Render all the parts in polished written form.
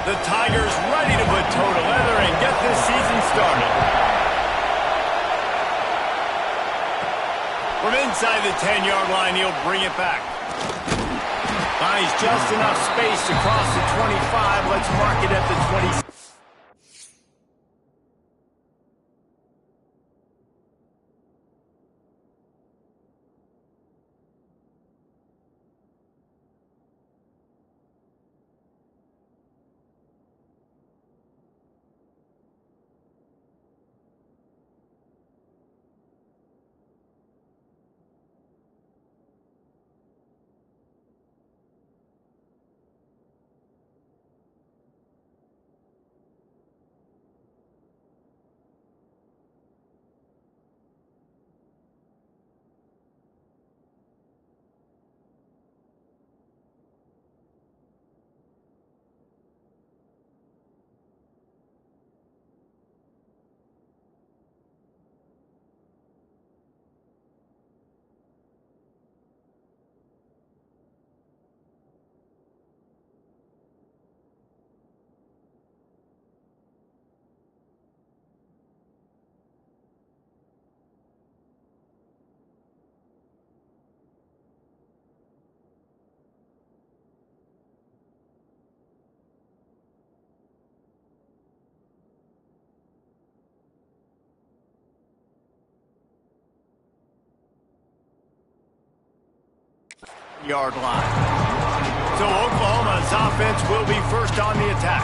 The Tigers ready to put toe to leather and get this season started. From inside the 10-yard line, he'll bring it back. Finds just enough space to cross the 25. Let's mark it at the 26. Yard line. So Oklahoma's offense will be first on the attack.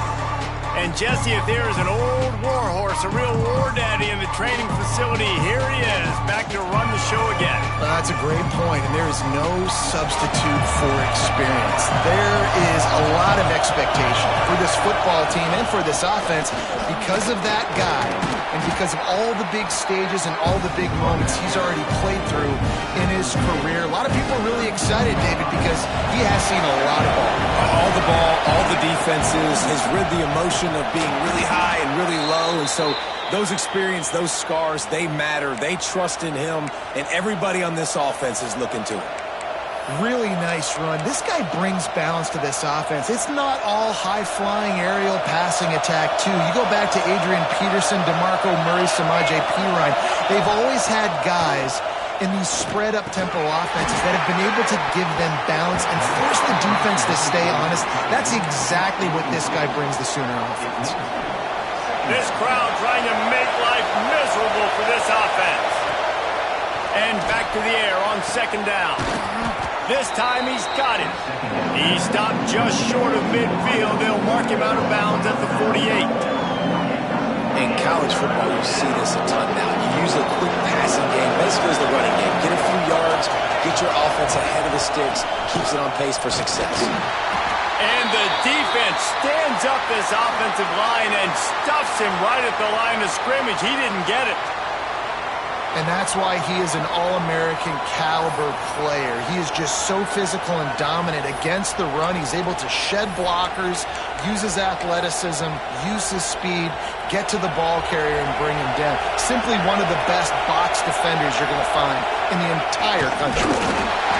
And Jesse, if there is an old war horse, a real war daddy in the training facility, here he is, back to run the show again. Well, that's a great point, and there is no substitute for experience. There is a lot of expectation for this football team and for this offense because of that guy and because of all the big stages and all the big moments he's already played through in his career. A lot of people are really excited, David, because he has seen a lot of ball. All the ball, all the defenses, has rid the emotion of being really high and really low, and so those experience, those scars, they matter. They trust in him, and everybody on this offense is looking to it. Really nice run. This guy brings balance to this offense. It's not all high-flying aerial passing attack, too. You go back to Adrian Peterson, DeMarco Murray, Samaje Perine. They've always had guys in these spread-up tempo offenses that have been able to give them balance and force the defense to stay honest. That's exactly what this guy brings the Sooner offense. This crowd trying to make life miserable for this offense. And back to the air on second down. This time he's got it. He stopped just short of midfield. They'll mark him out of bounds at the 48. In college football, you see this a ton now. You use a quick passing game, basically as the running game. Get a few yards, get your offense ahead of the sticks, keeps it on pace for success. And the defense stands up this offensive line and stuffs him right at the line of scrimmage. He didn't get it. And that's why he is an All-American caliber player. He is just so physical and dominant against the run. He's able to shed blockers, use his athleticism, use his speed, get to the ball carrier and bring him down. Simply one of the best box defenders you're going to find in the entire country.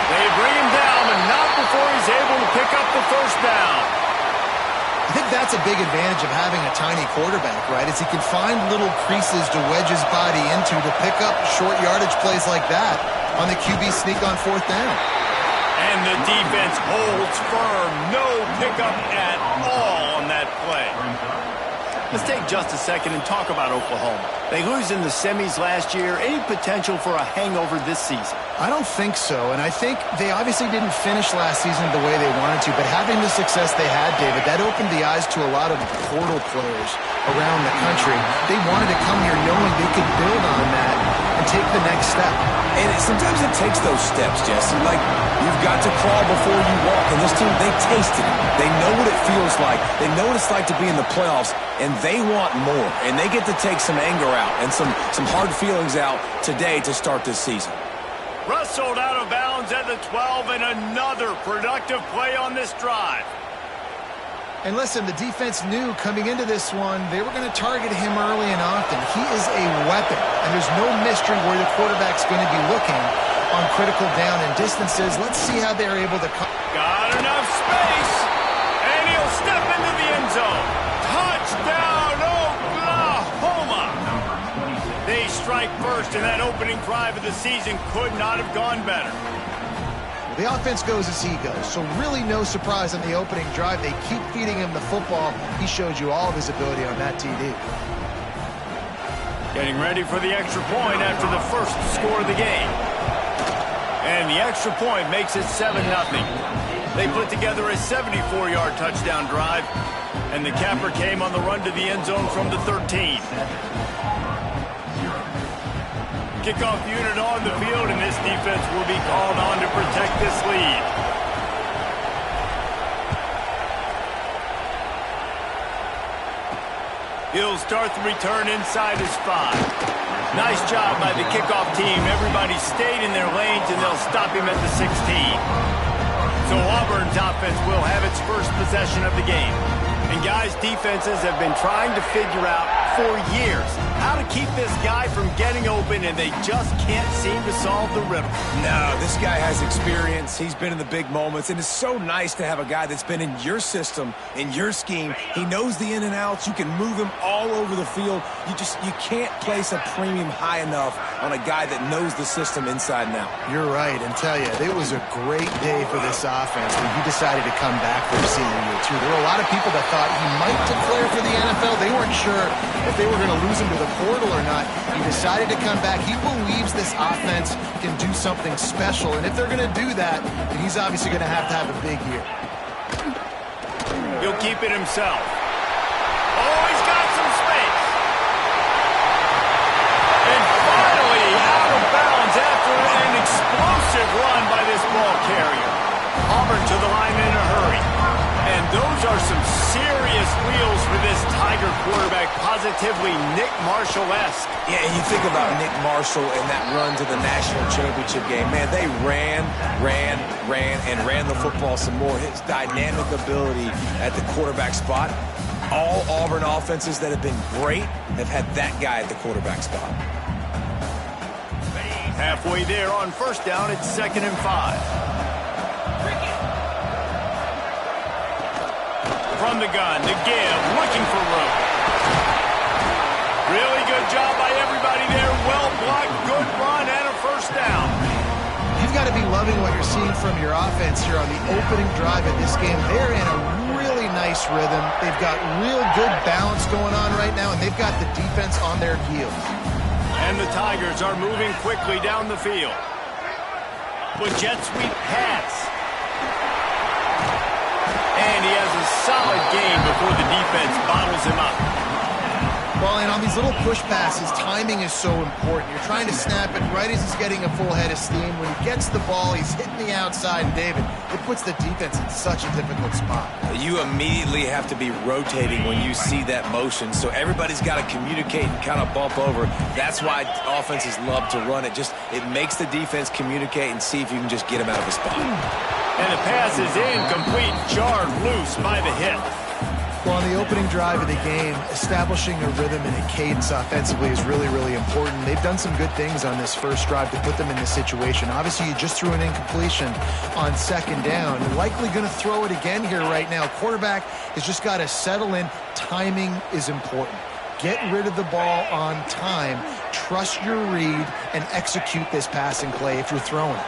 They bring him down, but not before he's able to pick up the first down. I think that's a big advantage of having a tiny quarterback, right? Is he can find little creases to wedge his body into to pick up short yardage plays like that on the QB sneak on fourth down. And the defense holds firm. No pickup at all on that play. Let's take just a second and talk about Oklahoma. They lose in the semis last year. Any potential for a hangover this season? I don't think so, and I think they obviously didn't finish last season the way they wanted to, but having the success they had, David, that opened the eyes to a lot of portal players around the country. They wanted to come here knowing they could build on that and take the next step. And sometimes it takes those steps, Jesse. Like, you've got to crawl before you walk, and this team, they tasted it. They know what it feels like. They know what it's like to be in the playoffs, and they want more, and they get to take some anger out and some hard feelings out today to start this season. Wrestled out of bounds at the 12, and another productive play on this drive. And listen, the defense knew coming into this one, they were going to target him early and often. He is a weapon, and there's no mystery where the quarterback's going to be looking on critical down and distances. Let's see how they're able to... Got enough space, and he'll step into the end zone. strike first, and that opening drive of the season could not have gone better. The offense goes as he goes, so really no surprise on the opening drive. They keep feeding him the football. He showed you all of his ability on that TD. Getting ready for the extra point after the first score of the game. And the extra point makes it 7-0. They put together a 74-yard touchdown drive, and the capper came on the run to the end zone from the 13. Kickoff unit on the field, and this defense will be called on to protect this lead. He'll start the return inside his 5. Nice job by the kickoff team. Everybody stayed in their lanes, and they'll stop him at the 16. So Auburn's offense will have its first possession of the game. And guys, defenses have been trying to figure out for years how to keep this guy from getting open, and they just can't seem to solve the riddle. No, this guy has experience. He's been in the big moments, and it's so nice to have a guy that's been in your system, in your scheme. He knows the in and outs. You can move him all over the field. You can't place a premium high enough on a guy that knows the system inside and out. You're right, and tell you, it was a great day for this offense when he decided to come back for his senior year, too. There were a lot of people that thought he might declare for the NFL. They weren't sure if they were going to lose him to the portal or not. He decided to come back. He believes this offense can do something special, and if they're going to do that, then he's obviously going to have a big year. He'll keep it himself. Oh, he's got some space. And finally, out of bounds after an explosive run by this ball carrier. Auburn to the line in a hurry. And those are some serious wheels for this Tiger quarterback, positively Nick Marshall-esque. Yeah, and you think about Nick Marshall and that run to the national championship game. Man, they ran the football some more. His dynamic ability at the quarterback spot. All Auburn offenses that have been great have had that guy at the quarterback spot. Halfway there on first down, it's 2nd and 5. From the gun, to give, looking for room. Really good job by everybody there. Well blocked, good run, and a first down. You've got to be loving what you're seeing from your offense here on the opening drive of this game. They're in a really nice rhythm. They've got real good balance going on right now, and they've got the defense on their heels. And the Tigers are moving quickly down the field. With jet sweep pass. And he has a solid gain before the defense bottles him up. Well, and on these little push passes, timing is so important. You're trying to snap it right as he's getting a full head of steam. When he gets the ball, he's hitting the outside, and David, it puts the defense in such a difficult spot. You immediately have to be rotating when you see that motion, so everybody's got to communicate and kind of bump over. That's why offenses love to run it. It makes the defense communicate and see if you can just get him out of the spot. And the pass is incomplete, jarred loose by the hit. Well, on the opening drive of the game, establishing a rhythm and a cadence offensively is really, really important. They've done some good things on this first drive to put them in this situation. Obviously, you just threw an incompletion on 2nd down. You're likely going to throw it again here right now. Quarterback has just got to settle in. Timing is important. Get rid of the ball on time. Trust your read and execute this passing play if you're throwing it.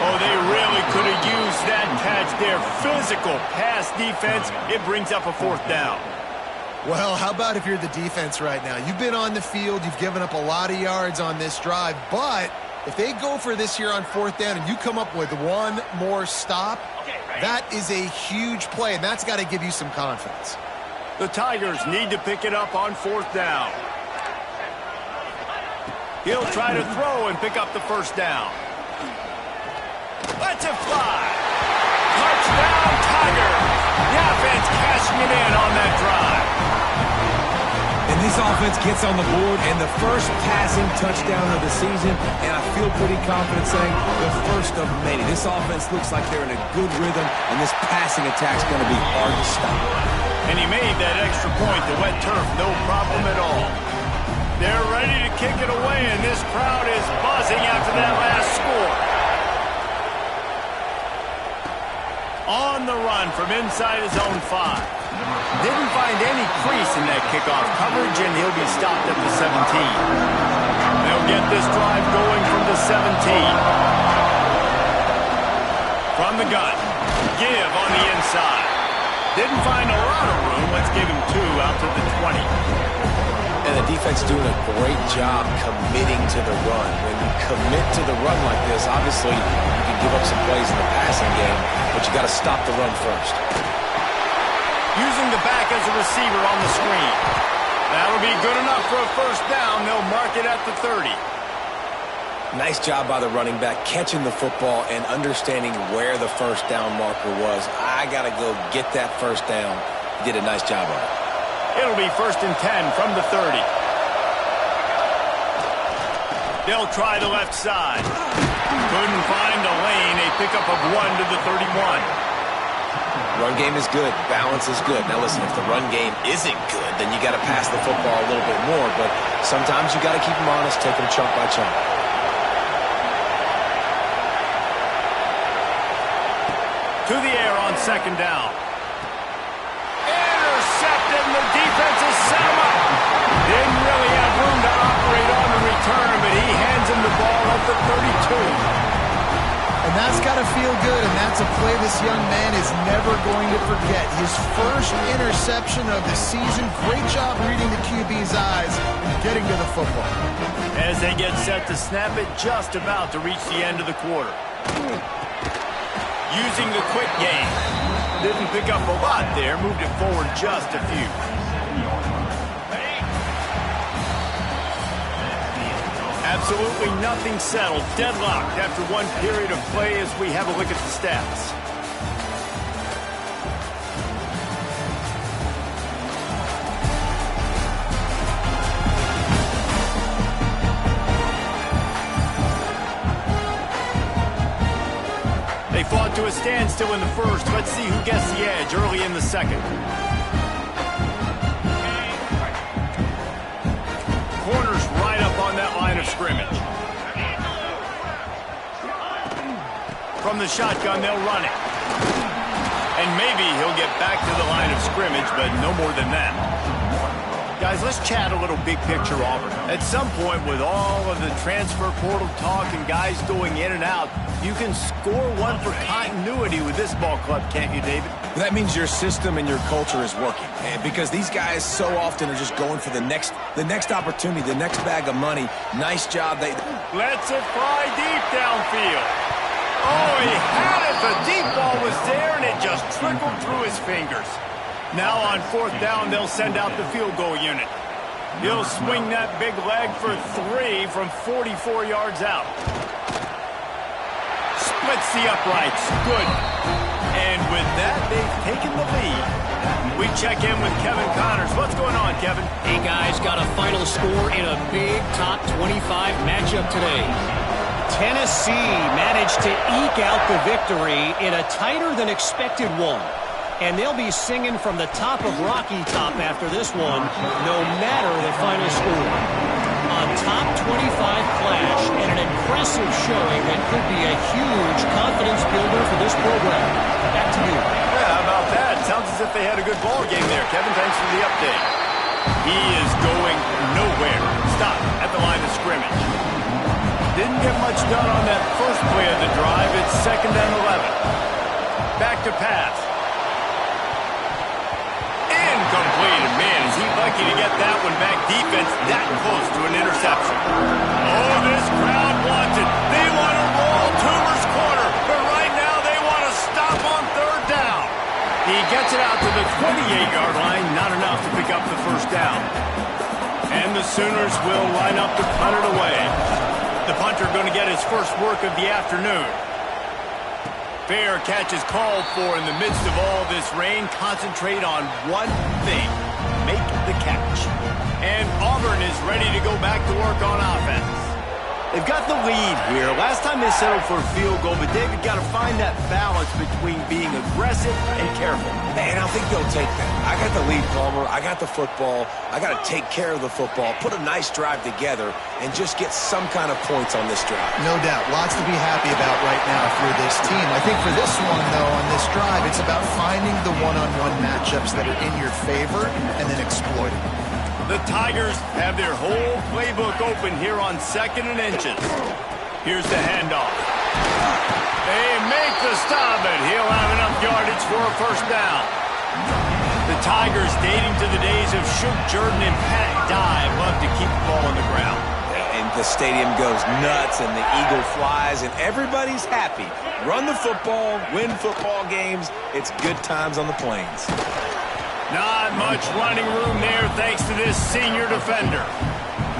Oh, they really could have used that catch there. Physical pass defense. It brings up a 4th down. Well, how about if you're the defense right now? You've been on the field. You've given up a lot of yards on this drive. But if they go for this here on 4th down and you come up with one more stop, that is a huge play, and that's got to give you some confidence. The Tigers need to pick it up on 4th down. He'll try to throw and pick up the first down. Let's it fly. Touchdown, Tigers. The offense cashing it in on that drive. And this offense gets on the board and the first passing touchdown of the season, and I feel pretty confident saying the first of many. This offense looks like they're in a good rhythm, and this passing attack's going to be hard to stop. And he made that extra point, the wet turf, no problem at all. They're ready to kick it away, and this crowd is buzzing after that last score. On the run from inside his own 5. Didn't find any crease in that kickoff coverage, and he'll be stopped at the 17. They'll get this drive going from the 17. From the gun. Give on the inside. Didn't find a lot of room. Let's give him 2 out to the 20. And the defense doing a great job committing to the run. When you commit to the run like this, obviously you can give up some plays in the passing game, but you got to stop the run first. Using the back as a receiver on the screen. That'll be good enough for a first down. They'll mark it at the 30. Nice job by the running back, catching the football and understanding where the first down marker was. I got to go get that first down. He did a nice job on it. It'll be 1st and 10 from the 30. They'll try the left side. Couldn't find a lane. A pickup of 1 to the 31. Run game is good. Balance is good. Now listen, if the run game isn't good, then you got to pass the football a little bit more. But sometimes you got to keep them honest, take them chunk by chunk. To the air on 2nd down. Intercepted, and the defense has set him up. Didn't really have room to operate on the return, but he hands him the ball at the 32. And that's got to feel good, and that's a play this young man is never going to forget. His first interception of the season. Great job reading the QB's eyes and getting to the football. As they get set to snap it, just about to reach the end of the quarter. Using the quick game. Didn't pick up a lot there. Moved it forward just a few. Absolutely nothing settled. Deadlocked after one period of play as we have a look at the stats. They fought to a standstill in the first. Let's see who gets the edge early in the second. Corners right up on that line of scrimmage. From the shotgun, they'll run it. And maybe he'll get back to the line of scrimmage, but no more than that. Guys, let's chat a little big picture Auburn. At some point, with all of the transfer portal talk and guys going in and out, you can score one for continuity with this ball club, can't you, David? That means your system and your culture is working. Because these guys so often are just going for the next opportunity, the next bag of money. Nice job. Let's it fly deep downfield. Oh, he had it. The deep ball was there, and it just trickled through his fingers. Now on 4th down, they'll send out the field goal unit. He'll swing that big leg for 3 from 44 yards out. Splits the uprights. Good. And with that, they've taken the lead. We check in with Kevin Connors. What's going on, Kevin? Hey, guys, got a final score in a big top 25 matchup today. Tennessee managed to eke out the victory in a tighter than expected one. And they'll be singing from the top of Rocky Top after this one, no matter the final score. A top 25 clash and an impressive showing that could be a huge confidence builder for this program. Back to you. Yeah, how about that? Sounds as if they had a good ball game there. Kevin, thanks for the update. He is going nowhere. Stop at the line of scrimmage. Didn't get much done on that first play of the drive. It's 2nd and 11. Back to pass. Incomplete. And man, is he lucky to get that one back. Defense that close to an interception. Oh, this crowd wants it. They want to roll Toomer's corner, but right now they want to stop on 3rd down. He gets it out to the 28-yard line. Not enough to pick up the first down. And the Sooners will line up to punt it away. The punter going to get his first work of the afternoon. Fair catch is called for in the midst of all this rain. Concentrate on one thing. Make the catch. And Auburn is ready to go back to work on offense. They've got the lead here. Last time they settled for a field goal, but David got to find that balance between being aggressive and careful. And I think they'll take that. I got the lead, Palmer. I got the football. I got to take care of the football, put a nice drive together, and just get some kind of points on this drive. No doubt. Lots to be happy about right now for this team. I think for this one, though, on this drive, it's about finding the one-on-one matchups that are in your favor and then exploiting them. The Tigers have their whole playbook open here on 2nd and inches. Here's the handoff. They make the stop, and he'll have enough yardage for a first down. The Tigers, dating to the days of Shook Jordan and Pat Dye, love to keep the ball on the ground. And the stadium goes nuts, and the eagle flies, and everybody's happy. Run the football, win football games. It's good times on the plains. Not much running room there thanks to this senior defender.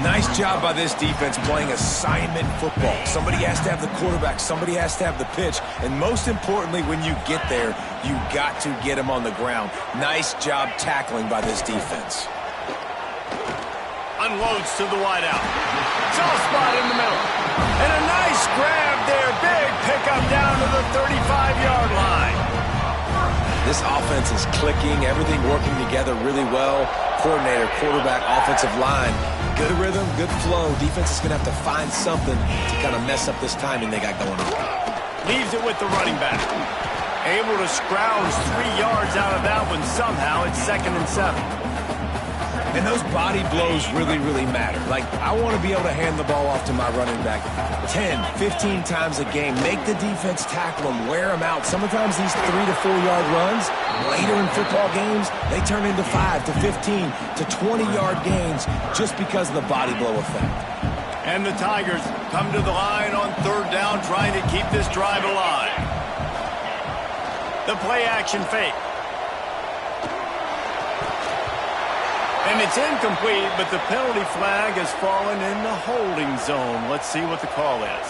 Nice job by this defense playing assignment football. Somebody has to have the quarterback. Somebody has to have the pitch. And most importantly, when you get there, you got to get them on the ground. Nice job tackling by this defense. Unloads to the wideout. Soft spot in the middle. And a nice grab there. Big pickup down to the 35-yard line. This offense is clicking, everything working together really well. Coordinator, quarterback, offensive line. Good rhythm, good flow. Defense is going to have to find something to kind of mess up this timing they got going on. Leaves it with the running back. Able to scrounge 3 yards out of that one somehow. It's 2nd and 7. And those body blows really, really matter. Like, I want to be able to hand the ball off to my running back 10, 15 times a game. Make the defense tackle them, wear them out. Sometimes these 3 to 4 yard runs, later in football games, they turn into 5 to 15 to 20-yard gains just because of the body blow effect. And the Tigers come to the line on 3rd down, trying to keep this drive alive. The play action fake. And it's incomplete, but the penalty flag has fallen in the holding zone. Let's see what the call is.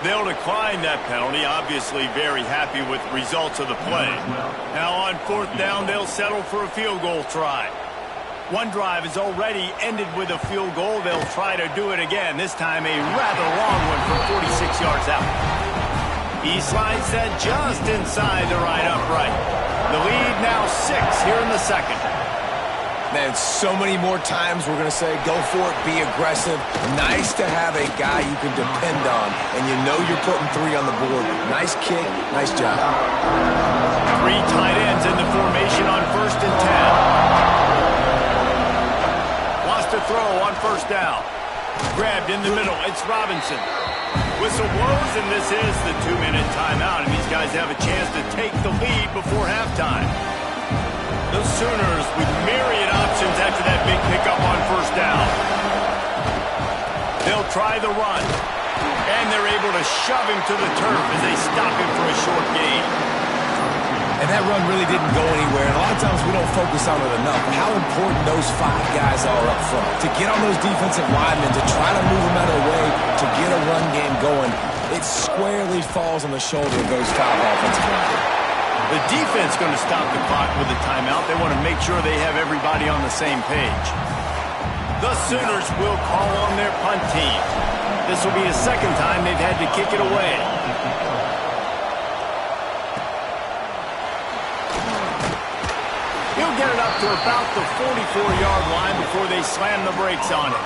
They'll decline that penalty, obviously very happy with the results of the play. Now on 4th down, they'll settle for a field goal try. One drive has already ended with a field goal. They'll try to do it again, this time a rather long one from 46 yards out. He slides that just inside the right upright. The lead now 6 here in the 2nd. Man, so many more times we're going to say, go for it, be aggressive. Nice to have a guy you can depend on, and you know you're putting 3 on the board. Nice kick, nice job. 3 tight ends in the formation on 1st and 10. Lost to throw on 1st down. Grabbed in the middle, it's Robinson. Whistle blows, and this is the 2-minute timeout, and these guys have a chance to take the lead before halftime. The Sooners with myriad options after that big pickup on 1st down. They'll try the run, and they're able to shove him to the turf as they stop him for a short gain. And that run really didn't go anywhere. And a lot of times we don't focus on it enough. How important those 5 guys are up front. To get on those defensive linemen, to try to move them out of the way, to get a run game going, it squarely falls on the shoulder of those 5 offensive linemen. The defense going to stop the clock with a timeout. They want to make sure they have everybody on the same page. The Sooners will call on their punt team. This will be the 2nd time they've had to kick it away. He'll get it up to about the 44-yard line before they slam the brakes on it.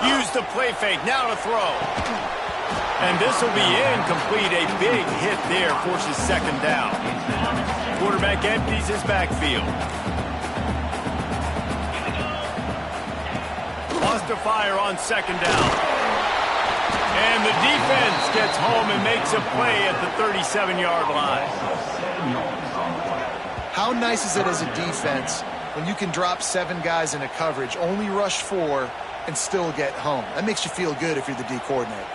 Use the play fake, now to throw. And this will be incomplete. A big hit there forces 2nd down. Quarterback empties his backfield. Lost to fire on 2nd down. And the defense gets home and makes a play at the 37-yard line. How nice is it as a defense when you can drop 7 guys in a coverage, only rush 4, and still get home? That makes you feel good if you're the D coordinator.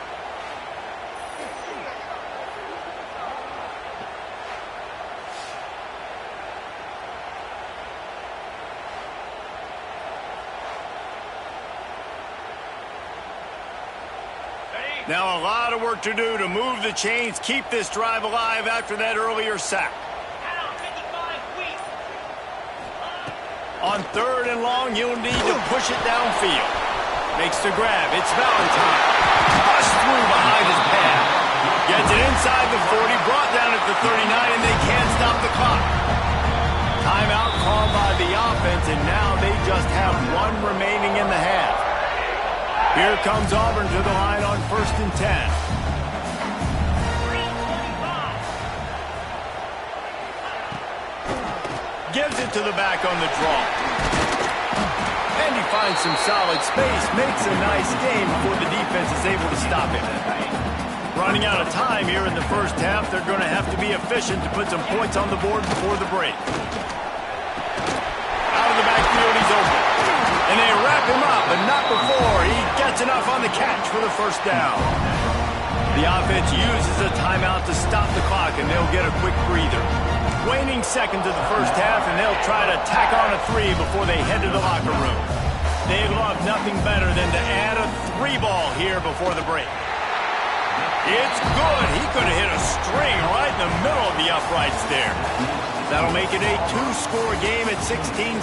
Now a lot of work to do to move the chains, keep this drive alive after that earlier sack. On 3rd and long, you'll need to push it downfield. Makes the grab. It's Valentine. Pushed through behind his pad. Gets it inside the 40, brought down at the 39, and they can't stop the clock. Timeout called by the offense, and now they just have one remaining in the half. Here comes Auburn to the line on 1st and 10. Gives it to the back on the draw. And he finds some solid space, makes a nice game before the defense is able to stop him. Running out of time here in the first half, they're going to have to be efficient to put some points on the board before the break. Out of the backfield, he's open. And they wrap him up, but not before he gets enough on the catch for the first down. The offense uses a timeout to stop the clock, and they'll get a quick breather. Waning seconds of the first half, and they'll try to tack on a 3 before they head to the locker room. They love nothing better than to add a 3 ball here before the break. It's good. He could have hit a string right in the middle of the uprights there. That'll make it a 2-score game at 16-7.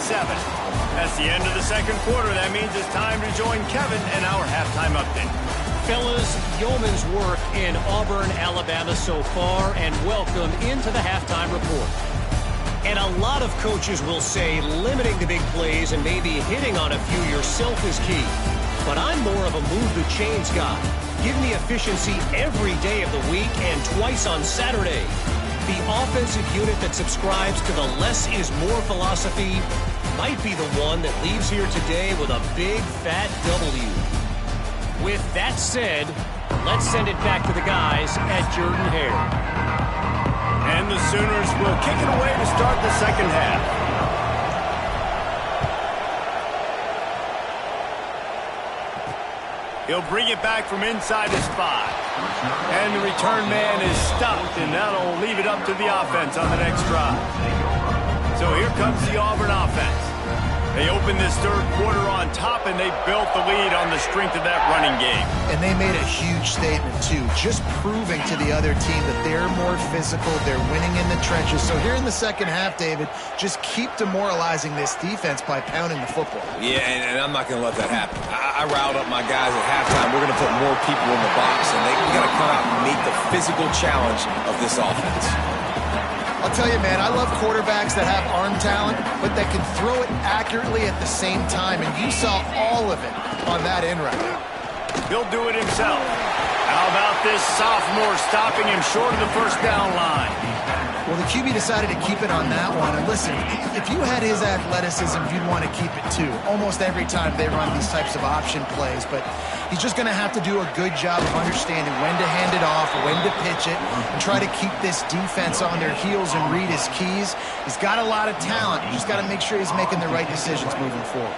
That's the end of the second quarter. That means it's time to join Kevin and our halftime update. Fellas, yeoman's work in Auburn, Alabama so far, and welcome into the halftime report. And a lot of coaches will say limiting the big plays and maybe hitting on a few yourself is key. But I'm more of a move the chains guy. Give me efficiency every day of the week and twice on Saturday. The offensive unit that subscribes to the less is more philosophy might be the one that leaves here today with a big fat W. With that said, let's send it back to the guys at Jordan-Hare. And the Sooners will kick it away to start the second half. He'll bring it back from inside his 5. And the return man is stopped, and that'll leave it up to the offense on the next drive. So here comes the Auburn offense. They opened this third quarter on top, and they built the lead on the strength of that running game. And they made a huge statement, too, just proving to the other team that they're more physical, they're winning in the trenches. So here in the second half, David, just keep demoralizing this defense by pounding the football. Yeah, and I'm not going to let that happen. I riled up my guys at halftime. We're going to put more people in the box, and we got to come out and meet the physical challenge of this offense. I'll tell you, man, I love quarterbacks that have arm talent, but that can throw it accurately at the same time, and you saw all of it on that end right now. He'll do it himself. How about this sophomore stopping him short of the first down line? Well, the QB decided to keep it on that one. And listen, if you had his athleticism, you'd want to keep it too. Almost every time they run these types of option plays. But he's just going to have to do a good job of understanding when to hand it off, when to pitch it, and try to keep this defense on their heels and read his keys. He's got a lot of talent. You just got to make sure he's making the right decisions moving forward.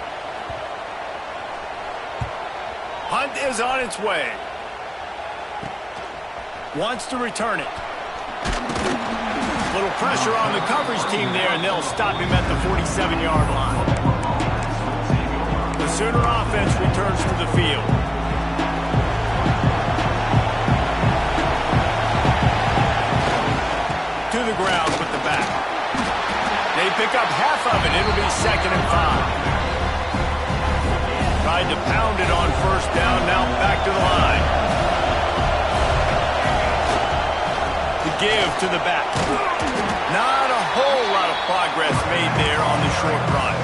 Hunt is on its way. Wants to return it. Little pressure on the coverage team there, and they'll stop him at the 47-yard line. The Sooner offense returns to the field. To the ground with the back. They pick up half of it. It'll be 2nd and 5. Tried to pound it on first down, now back to the line. To give to the back. Not a whole lot of progress made there on the short run.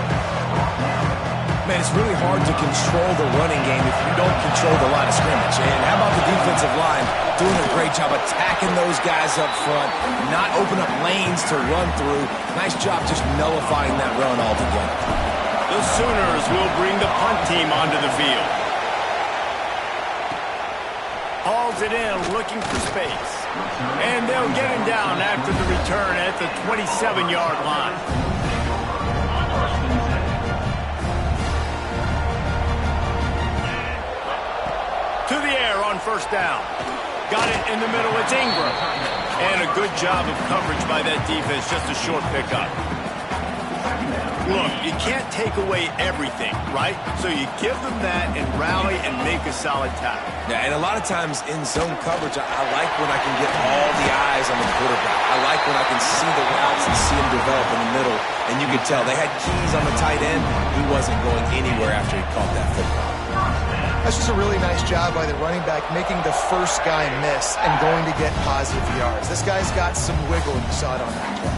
Man, it's really hard to control the running game if you don't control the line of scrimmage. And how about the defensive line doing a great job attacking those guys up front, not open up lanes to run through. Nice job just nullifying that run altogether. The Sooners will bring the punt team onto the field. Hauls it in, looking for space. And they'll get him down after the return at the 27-yard line. To the air on first down. Got it in the middle, it's Ingram. And a good job of coverage by that defense, just a short pickup. Look, you can't take away everything, right? So you give them that and rally and make a solid tackle. Yeah, and a lot of times in zone coverage, I like when I can get all the eyes on the quarterback. I like when I can see the routes and see them develop in the middle. And you could tell they had keys on the tight end. He wasn't going anywhere after he caught that football. That's just a really nice job by the running back, making the first guy miss and going to get positive yards. This guy's got some wiggle, and you saw it on that play.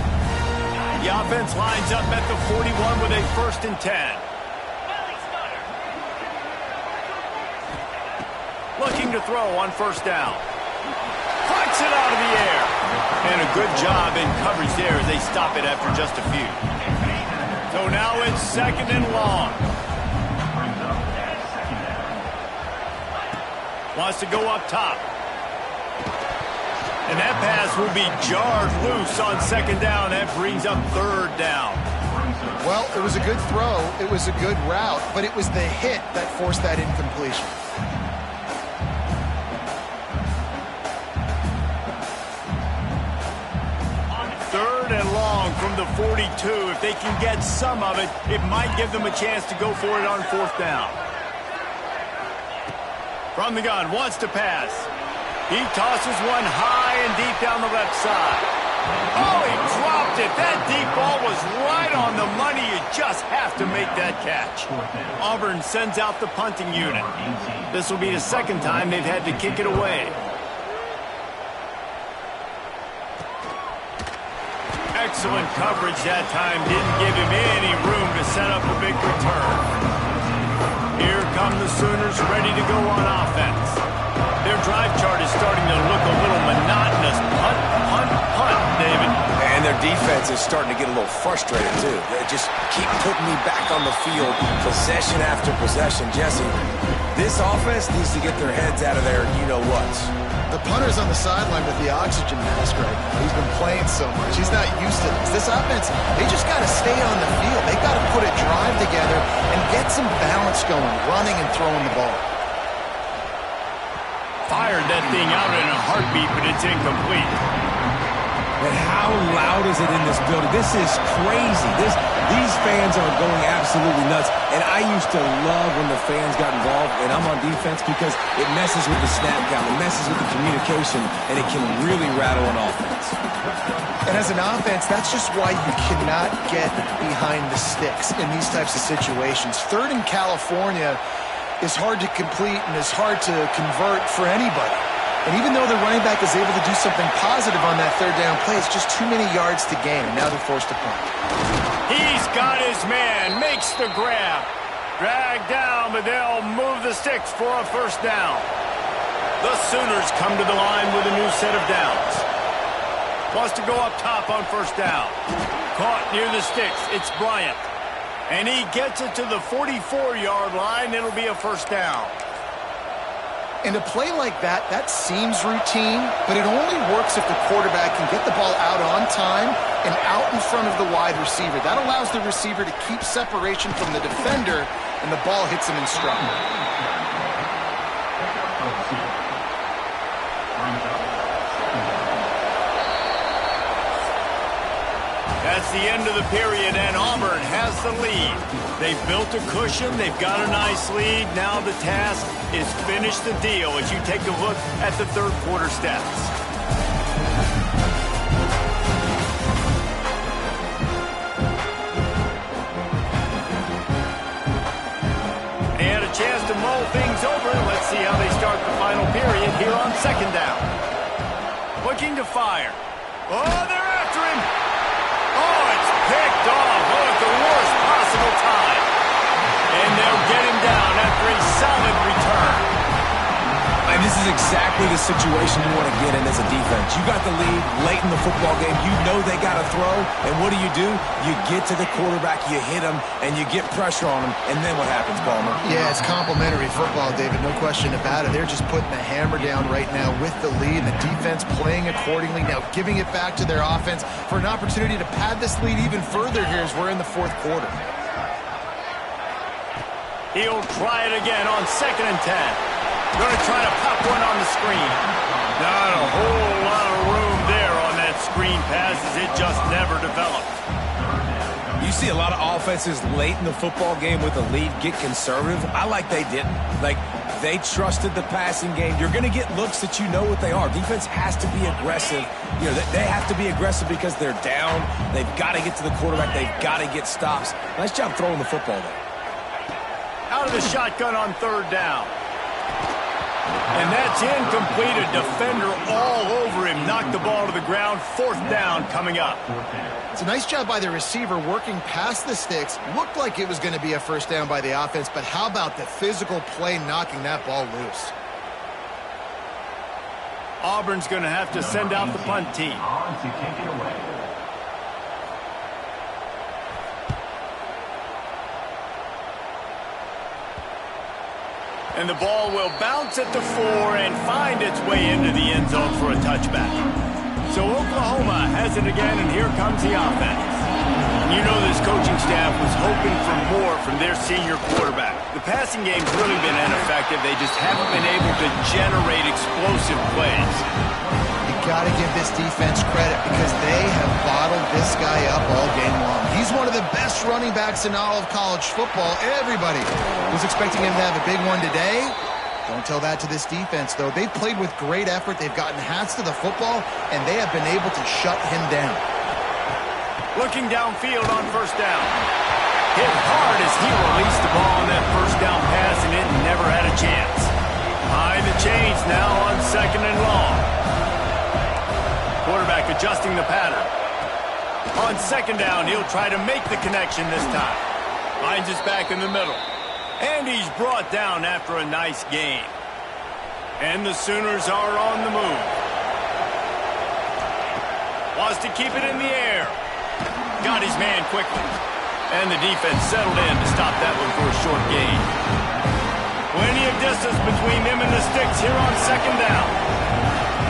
The offense lines up at the 41 with a 1st and 10. Looking to throw on 1st down. Flicks it out of the air. And a good job in coverage there as they stop it after just a few. So now it's 2nd and long. Wants to go up top. And that pass will be jarred loose on 2nd down. That brings up 3rd down. Well, it was a good throw. It was a good route, but it was the hit that forced that incompletion. Third and long from the 42. If they can get some of it, it might give them a chance to go for it on 4th down. From the gun, wants to pass. He tosses one high and deep down the left side. Oh, he dropped it. That deep ball was right on the money. You just have to make that catch. Auburn sends out the punting unit. This will be the 2nd time they've had to kick it away. Excellent coverage that time. Didn't give him any room to set up a big return. Here come the Sooners ready to go on offense. Their drive chart is starting to look a little monotonous. Punt, punt, punt, David. And their defense is starting to get a little frustrated, too. They just keep putting me back on the field, possession after possession. Jesse, this offense needs to get their heads out of their you-know-whats. The punter's on the sideline with the oxygen mask right now. He's been playing so much. He's not used to this. This offense, they just got to stay on the field. They got to put a drive together and get some balance going, running and throwing the ball. Fired that thing out in a heartbeat, but it's incomplete. And how loud is it in this building? This is crazy. These fans are going absolutely nuts. And I used to love when the fans got involved, and I'm on defense because it messes with the snap count, it messes with the communication, and it can really rattle an offense. And as an offense, that's just why you cannot get behind the sticks in these types of situations. 3rd in California is hard to complete and is hard to convert for anybody. And even though the running back is able to do something positive on that 3rd down play, it's just too many yards to gain. Now they're forced to punt. He's got his man, makes the grab. Dragged down, but they'll move the sticks for a 1st down. The Sooners come to the line with a new set of downs. Wants to go up top on 1st down. Caught near the sticks. It's Bryant. And he gets it to the 44-yard line. It'll be a 1st down. And a play like that, that seems routine, but it only works if the quarterback can get the ball out on time and out in front of the wide receiver. That allows the receiver to keep separation from the defender, and the ball hits him in stride. That's the end of the period, and Auburn has the lead. They've built a cushion. They've got a nice lead. Now the task is finish the deal as you take a look at the 3rd quarter stats. And a chance to mull things over. Let's see how they start the final period here on 2nd down. Looking to fire. Oh, they're after him. Oh, it's picked off. Oh, at the worst possible time. And they'll get him down after a solid return. And this is exactly the situation you want to get in as a defense. You got the lead late in the football game. You know they got to throw. And what do? You get to the quarterback, you hit him, and you get pressure on him. And then what happens, Palmer? Yeah, it's complimentary football, David. No question about it. They're just putting the hammer down right now with the lead. The defense playing accordingly. Now giving it back to their offense for an opportunity to pad this lead even further here as we're in the 4th quarter. He'll try it again on 2nd and 10. Going to try to pop one on the screen. Not a whole lot of room there on that screen pass as it just never developed. You You see a lot of offenses late in the football game with a lead get conservative. I like they didn't. Like, they trusted the passing game. You're going to get looks that you know what they are. Defense has to be aggressive. You know, they have to be aggressive because they're down. They've got to get to the quarterback. They've got to get stops. Nice job throwing the football there. Out of the shotgun on third down. And that's incomplete. A defender all over him. Knocked the ball to the ground. Fourth down coming up. It's a nice job by the receiver working past the sticks. Looked like it was going to be a first down by the offense, but how about the physical play knocking that ball loose? Auburn's going to have to send out the punt team. And the ball will bounce at the 4 and find its way into the end zone for a touchback. So Oklahoma has it again, and here comes the offense. You know this coaching staff was hoping for more from their senior quarterback. The passing game's really been ineffective. They just haven't been able to generate explosive plays. You got to give this defense credit because they have bottled this guy up all game long. He's one of the best running backs in all of college football. Everybody was expecting him to have a big one today. Don't tell that to this defense, though. They've played with great effort. They've gotten hats to the football, and they have been able to shut him down. Looking downfield on first down. Hit hard as he released the ball on that first down pass, and it never had a chance. Behind the chains now on second and long. Quarterback adjusting the pattern. On second down, he'll try to make the connection this time. Finds us back in the middle. And he's brought down after a nice gain. And the Sooners are on the move. Wants to keep it in the air. Got his man quickly. And the defense settled in to stop that one for a short gain. Plenty of distance between them and the sticks here on second down.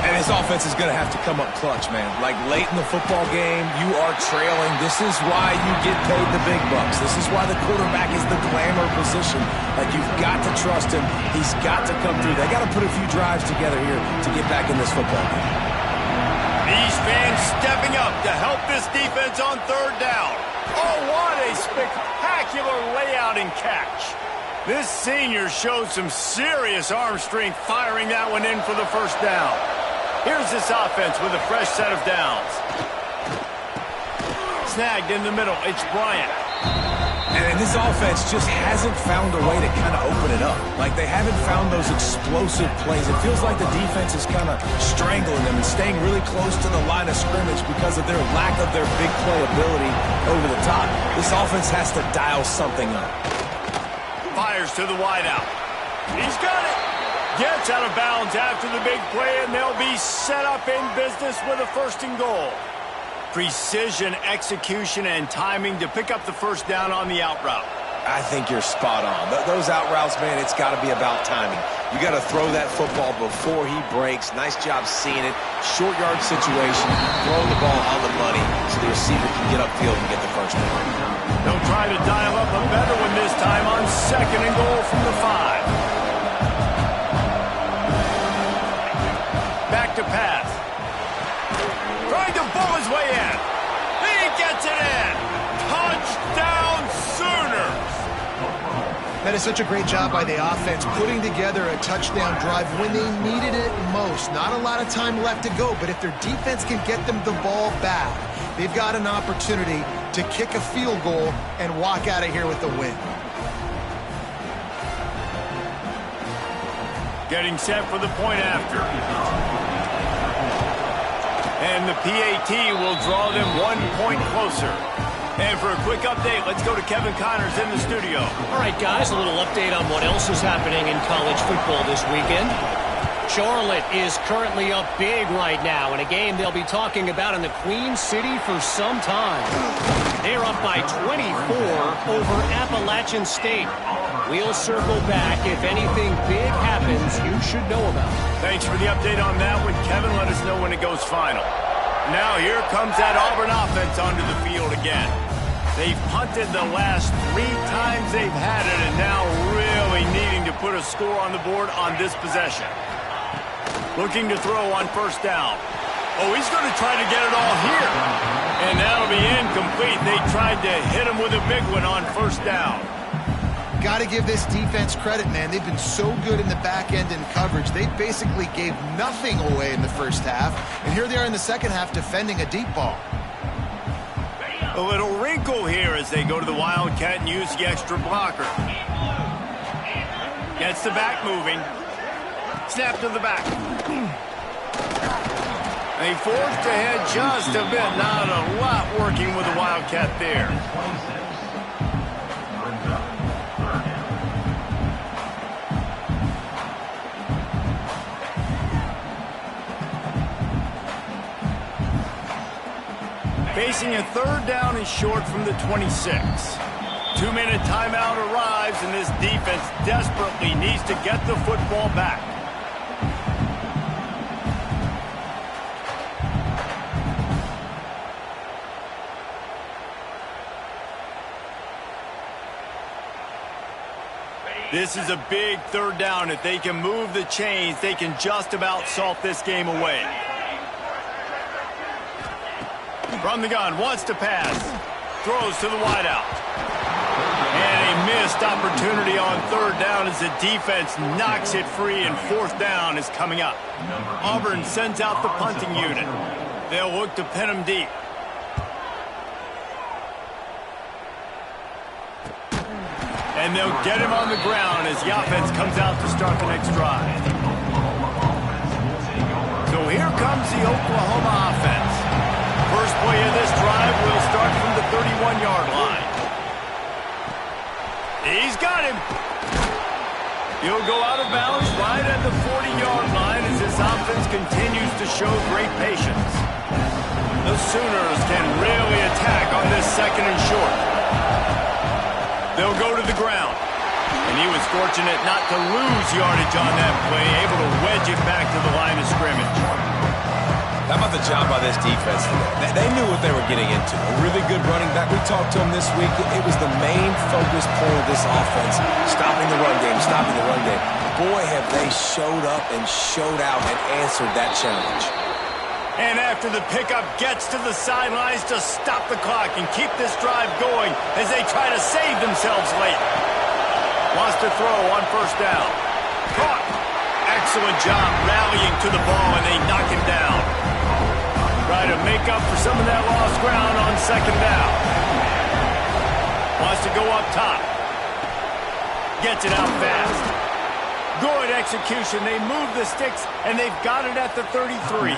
And his offense is going to have to come up clutch, man. Like, late in the football game, you are trailing. This is why you get paid the big bucks. This is why the quarterback is the glamour position. Like, you've got to trust him. He's got to come through. They got to put a few drives together here to get back in this football game. These fans stepping up to help this defense on third down. Oh, what a spectacular layout and catch. This senior showed some serious arm strength firing that one in for the first down. Here's this offense with a fresh set of downs. Snagged in the middle. It's Bryant. And this offense just hasn't found a way to kind of open it up. Like, they haven't found those explosive plays. It feels like the defense is kind of strangling them and staying really close to the line of scrimmage because of their lack of their big play ability over the top. This offense has to dial something up. Fires to the wideout. He's got it. Gets out of bounds after the big play, and they'll be set up in business with a first and goal. Precision, execution, and timing to pick up the first down on the out route. I think you're spot on. Those out routes, man, it's got to be about timing. You got to throw that football before he breaks. Nice job seeing it. Short yard situation, throwing the ball on the money so the receiver can get upfield and get the first down. They'll try to dial up a better one this time on second and goal from the 5. Back to pass. Trying to bull his way in. He gets it in. Touchdown Sooners. That is such a great job by the offense, putting together a touchdown drive when they needed it most. Not a lot of time left to go, but if their defense can get them the ball back, they've got an opportunity to kick a field goal and walk out of here with a win. Getting set for the point after. And the PAT will draw them 1 point closer. And for a quick update, let's go to Kevin Connors in the studio. All right, guys, a little update on what else is happening in college football this weekend. Charlotte is currently up big right now in a game they'll be talking about in the Queen City for some time. They're up by 24 over Appalachian State. We'll circle back if anything big happens you should know about. Thanks for the update on that one, Kevin. Let us know when it goes final. Now here comes that Auburn offense onto the field again. They've punted the last 3 times they've had it, and now really needing to put a score on the board on this possession. Looking to throw on first down. Oh, he's going to try to get it all here. And that'll be incomplete. They tried to hit him with a big one on first down. Got to give this defense credit, man. They've been so good in the back end in coverage. They basically gave nothing away in the first half. And here they are in the second half defending a deep ball. A little wrinkle here as they go to the Wildcat and use the extra blocker. Gets the back moving. Snap to the back. They forced ahead just a bit. Not a lot working with the Wildcat there. Facing a third down and short from the 26. 2-minute timeout arrives, and this defense desperately needs to get the football back. This is a big third down. If they can move the chains, they can just about salt this game away. From the gun, wants to pass. Throws to the wideout. And a missed opportunity on third down as the defense knocks it free, and fourth down is coming up. Auburn sends out the punting unit. They'll look to pin him deep. And they'll get him on the ground as the offense comes out to start the next drive. So here comes the Oklahoma offense. First play of this drive will start from the 31-yard line. He's got him. He'll go out of bounds right at the 40-yard line as this offense continues to show great patience. The Sooners can really attack on this second and short. They'll go to the ground. And he was fortunate not to lose yardage on that play, able to wedge it back to the line of scrimmage. How about the job by this defense today? They knew what they were getting into. A really good running back. We talked to him this week. It was the main focus point of this offense. Stopping the run game, stopping the run game. Boy, have they showed up and showed out and answered that challenge. And after the pickup, gets to the sidelines to stop the clock and keep this drive going as they try to save themselves late. Wants to throw on first down. Caught. Excellent job rallying to the ball, and they knock him down. Try to make up for some of that lost ground on second down. Wants to go up top. Gets it out fast. Good execution. They move the sticks, and they've got it at the 33.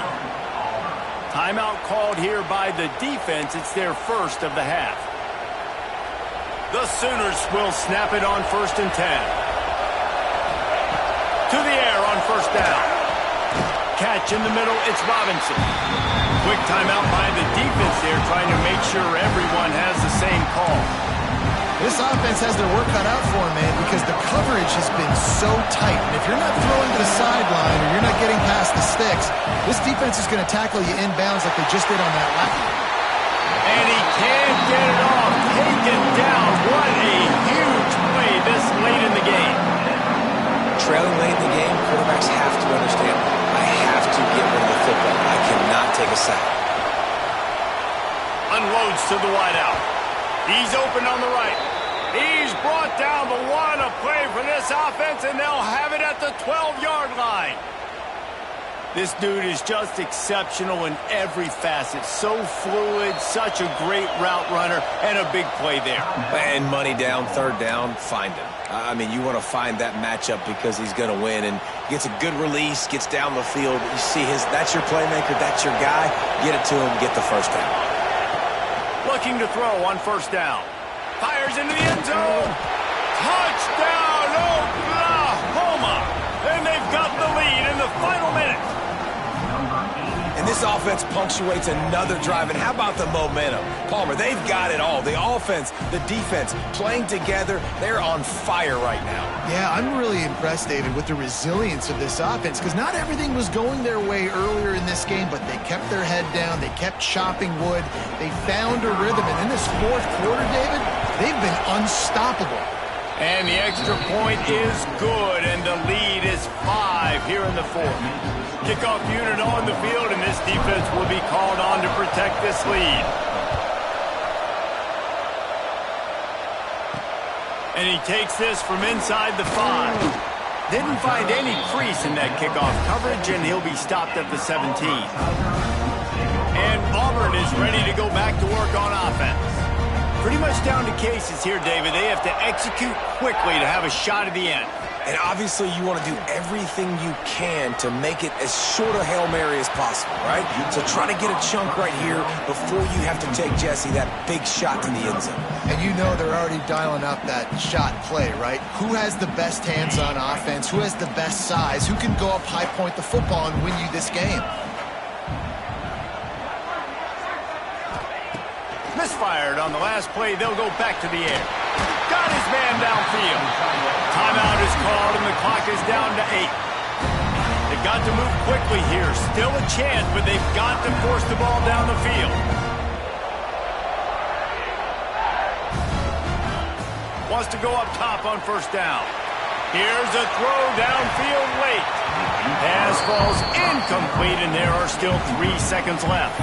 Timeout called here by the defense. It's their first of the half. The Sooners will snap it on 1st and 10. To the air on first down. Catch in the middle, it's Robinson. Quick timeout by the defense there, trying to make sure everyone has the same call. This offense has their work cut out for them, man, because the coverage has been so tight. And if you're not throwing to the sideline or you're not getting past the sticks, this defense is going to tackle you inbounds like they just did on that last one. And he can't get it off. Taken down. What a huge play this late in the game. Trailing late in the game, quarterbacks have to understand, I have to get rid of the football. I cannot take a sack. Unloads to the wideout. He's open on the right. He's brought down, but what a play for this offense, and they'll have it at the 12-yard line. This dude is just exceptional in every facet. So fluid, such a great route runner, and a big play there. And money down, third down, find him. I mean, you want to find that matchup because he's going to win, and gets a good release, gets down the field. You see that's your playmaker, that's your guy. Get it to him, get the first down. Looking to throw on first down. Fires into the end zone. Touchdown, Oklahoma! And they've got the lead in the final minute. And this offense punctuates another drive. And how about the momentum? Palmer, they've got it all. The offense, the defense, playing together. They're on fire right now. Yeah, I'm really impressed, David, with the resilience of this offense, because not everything was going their way earlier in this game, but they kept their head down. They kept chopping wood. They found a rhythm. And in this fourth quarter, David, they've been unstoppable. And the extra point is good, and the lead is 5 here in the fourth. Kickoff unit on the field, and this defense will be called on to protect this lead. And he takes this from inside the 5. Didn't find any crease in that kickoff coverage, and he'll be stopped at the 17. And Auburn is ready to go back to work on offense. Pretty much down to cases here, David. They have to execute quickly to have a shot at the end. And obviously you want to do everything you can to make it as short a Hail Mary as possible, right? So try to get a chunk right here before you have to take, Jesse, that big shot to the end zone. And you know they're already dialing up that shot play, right? Who has the best hands on offense? Who has the best size? Who can go up high point the football and win you this game? Misfired on the last play. They'll go back to the air. Got his man downfield. Timeout is called, and the clock is down to 8. They've got to move quickly here. Still a chance, but they've got to force the ball down the field. Wants to go up top on first down. Here's a throw downfield late. Pass falls incomplete, and there are still 3 seconds left.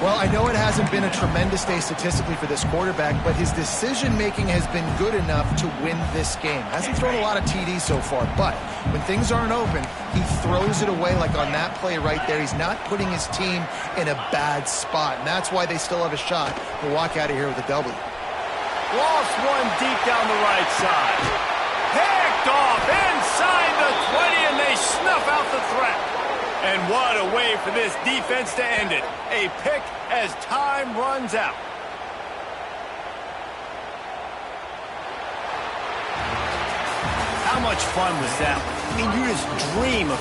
Well, I know it hasn't been a tremendous day statistically for this quarterback, but his decision-making has been good enough to win this game. Hasn't thrown a lot of TDs so far, but when things aren't open, he throws it away like on that play right there. He's not putting his team in a bad spot, and that's why they still have a shot to walk out of here with a W. Lost one deep down the right side. Picked off inside the 20, and they snuff out the threat. And what a way for this defense to end it. A pick as time runs out. How much fun was that? I mean, you just dream of